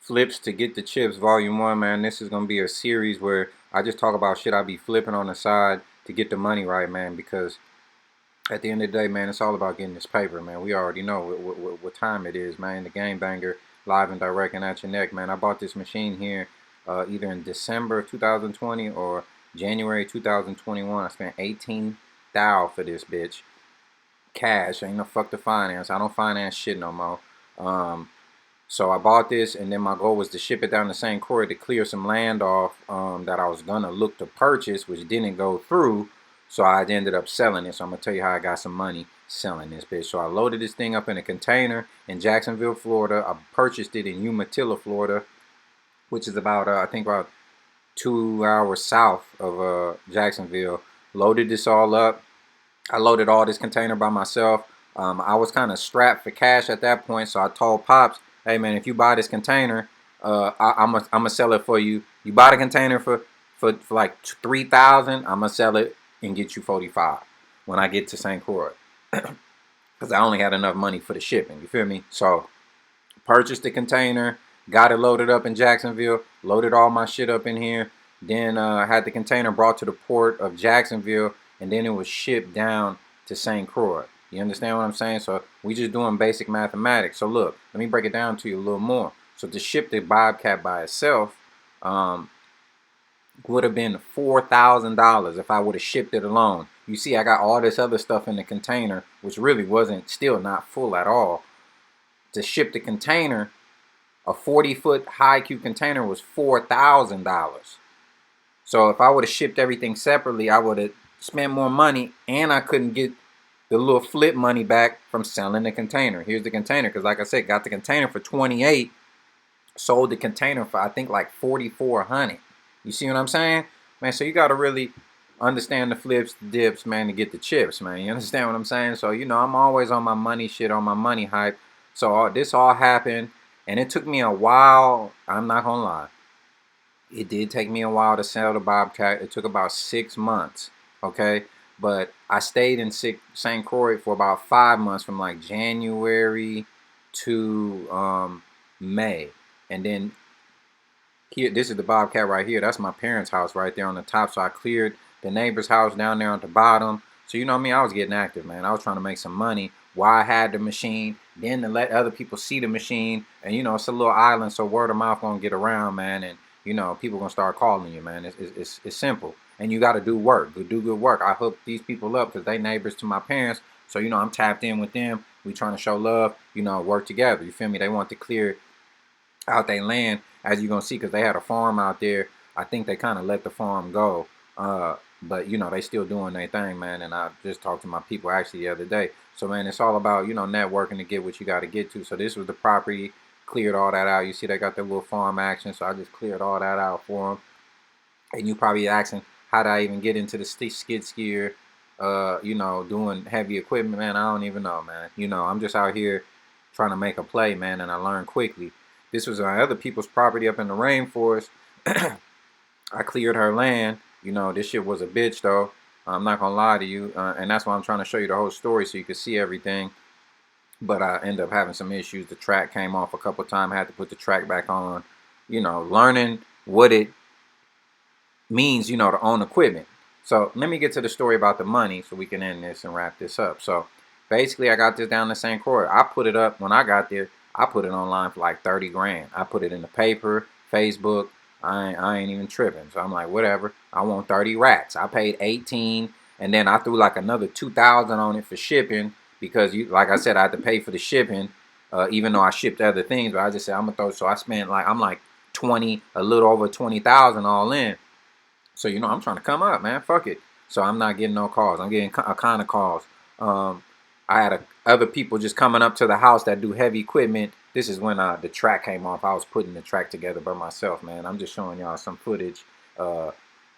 Flips to Get the Chips Volume 1, man. This is going to be a series where I just talk about shit I be flipping on the side to get the money right, man, because at the end of the day, man, it's all about getting this paper, man. We already know what time it is, man. The Game Banger, live and direct and at your neck, man. I bought this machine here either in December 2020 or January 2021. I spent 18,000 for this bitch. Cash, ain't no fuck the finance. I don't finance shit no more. So I bought this, and then my goal was to ship it down to St. Croix to clear some land off that I was gonna look to purchase, which didn't go through. So I ended up selling it. So I'm gonna tell you how I got some money selling this bitch. So I loaded this thing up in a container in Jacksonville, Florida. I purchased it in Umatilla, Florida, which is about I think about 2 hours south of Jacksonville. Loaded this all up. I loaded all this container by myself. I was kind of strapped for cash at that point, so I told Pops, "Hey man, if you buy this container, I'm gonna sell it for you. You buy the container for like 3,000. I'm gonna sell it and get you 45 when I get to St. Croix, because I only had enough money for the shipping. You feel me? So purchased the container, got it loaded up in Jacksonville, loaded all my shit up in here. Then had the container brought to the port of Jacksonville, and then it was shipped down to St. Croix. You understand what I'm saying? So we just doing basic mathematics. So look, let me break it down to you a little more. So to ship the Bobcat by itself would have been $4,000 if I would have shipped it alone. You see, I got all this other stuff in the container, which really wasn't, still not full at all. To ship the container, a 40-foot high cube container was $4,000. So if I would have shipped everything separately, I would have spent more money, and I couldn't get the little flip money back from selling the container. Here's the container, because like I said, got the container for 28, sold the container for I think like 4,400. You see what I'm saying, man? So you got to really understand the flips, the dips, man, to get the chips, man. You understand what I'm saying? So you know, I'm always on my money shit, on my money hype. So this all happened, and it took me a while. I'm not gonna lie. It did take me a while to sell the Bobcat. It took about 6 months, okay? But I stayed in St. Croix for about 5 months, from like January to May. And then here, this is the Bobcat right here. That's my parents' house right there on the top. So I cleared the neighbor's house down there on the bottom. So you know me, I was getting active, man. I was trying to make some money while I had the machine, then to let other people see the machine. And you know, it's a little island, so word of mouth gonna get around, man. And you know, people gonna start calling you, man. It's simple, and you got to do work, do good work. I hooked these people up because they neighbors to my parents, so you know I'm tapped in with them. We trying to show love, you know, work together. You feel me? They want to clear out their land, as you're gonna see, because they had a farm out there. I think they kind of let the farm go, but you know they still doing their thing, man. And I just talked to my people actually the other day. So man, it's all about, you know, networking to get what you got to get to. So this was the property. Cleared all that out. You see they got their little farm action, so I just cleared all that out for them. And you probably asking, how did I even get into the skid steer, you know, doing heavy equipment, man? I don't even know, man. You know, I'm just out here trying to make a play, man, and I learned quickly. This was on other people's property up in the rainforest. I cleared her land. You know, this shit was a bitch, though. I'm not gonna lie to you, and that's why I'm trying to show you the whole story so you can see everything. But I ended up having some issues. The track came off a couple times. I had to put the track back on. You know, learning what it means, you know, to own equipment. So let me get to the story about the money so we can end this and wrap this up. So basically, I got this down to St. Croix. I put it up when I got there. I put it online for like 30 grand. I put it in the paper, Facebook. I ain't even tripping. So I'm like, whatever. I want 30 racks. I paid 18, and then I threw like another 2,000 on it for shipping, because you, like I said, I had to pay for the shipping, even though I shipped other things. But I just said I'm gonna throw. So I spent like, I'm like 20, a little over 20,000 all in. So you know I'm trying to come up, man. Fuck it. So I'm not getting no calls. I'm getting a kind of calls. I had other people just coming up to the house that do heavy equipment. This is when the track came off. I was putting the track together by myself, man. I'm just showing y'all some footage.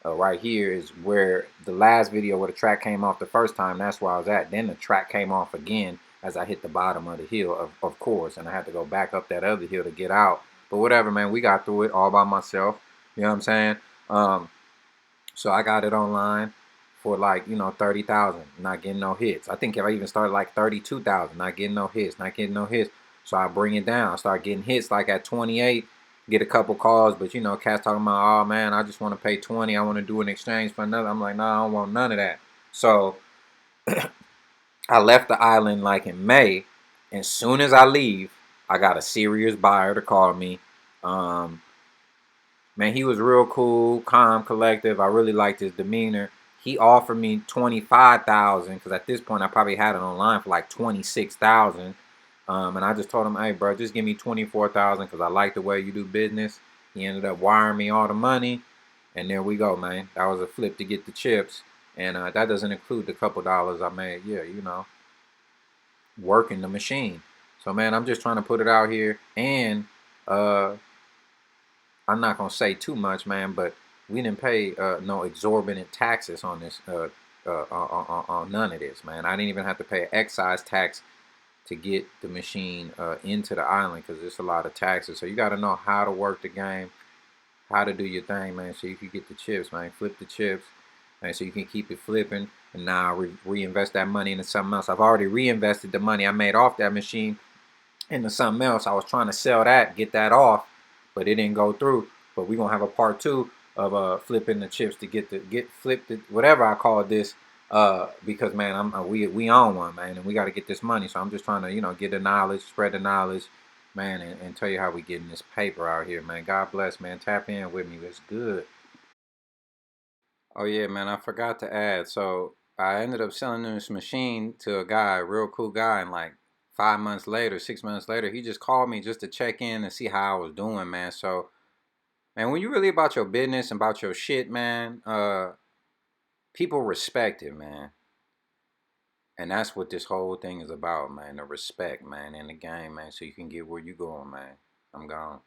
Right here is where the last video where the track came off the first time. That's where I was at. Then the track came off again as I hit the bottom of the hill, of course. And I had to go back up that other hill to get out. But whatever, man. We got through it all by myself. You know what I'm saying? So I got it online for like, you know, 30,000, not getting no hits. I think if I even started like 32,000, not getting no hits, not getting no hits. So I bring it down, start getting hits like at 28, get a couple calls, but you know, cats talking about, oh man, I just want to pay 20. I want to do an exchange for another. I'm like, no, I don't want none of that. So I left the island like in May. And soon as I leave, I got a serious buyer to call me. Um, Man, he was real cool, calm, collective. I really liked his demeanor. He offered me 25,000 because at this point I probably had it online for like 26,000. And I just told him, hey, bro, just give me 24,000 because I like the way you do business. He ended up wiring me all the money, and there we go, man. That was a flip to get the chips, and that doesn't include the couple dollars I made. Yeah, you know, working the machine. So man, I'm just trying to put it out here, and uh, I'm not gonna say too much, man, but we didn't pay no exorbitant taxes on this, on none of this, man. I didn't even have to pay excise tax to get the machine into the island because it's a lot of taxes. So you got to know how to work the game, how to do your thing, man, so you can get the chips, man. Flip the chips, man, so you can keep it flipping. And now reinvest that money into something else. I've already reinvested the money I made off that machine into something else. I was trying to sell that, get that off, but it didn't go through. But we're gonna have a part two of flipping the chips to get flipped it, whatever I call this. Because man, we own one, man, and we got to get this money. So I'm just trying to get the knowledge, spread the knowledge, man, and tell you how we getting this paper out here, man. God bless, man. Tap in with me. It's good. Oh yeah, man, I forgot to add. So I ended up selling this machine to a guy, a real cool guy, and like 5 months later, 6 months later, he just called me just to check in and see how I was doing, man. So, man, when you really about your business and about your shit, man, people respect it, man. And that's what this whole thing is about, man. The respect, man, in the game, man, so you can get where you going, man. I'm gone.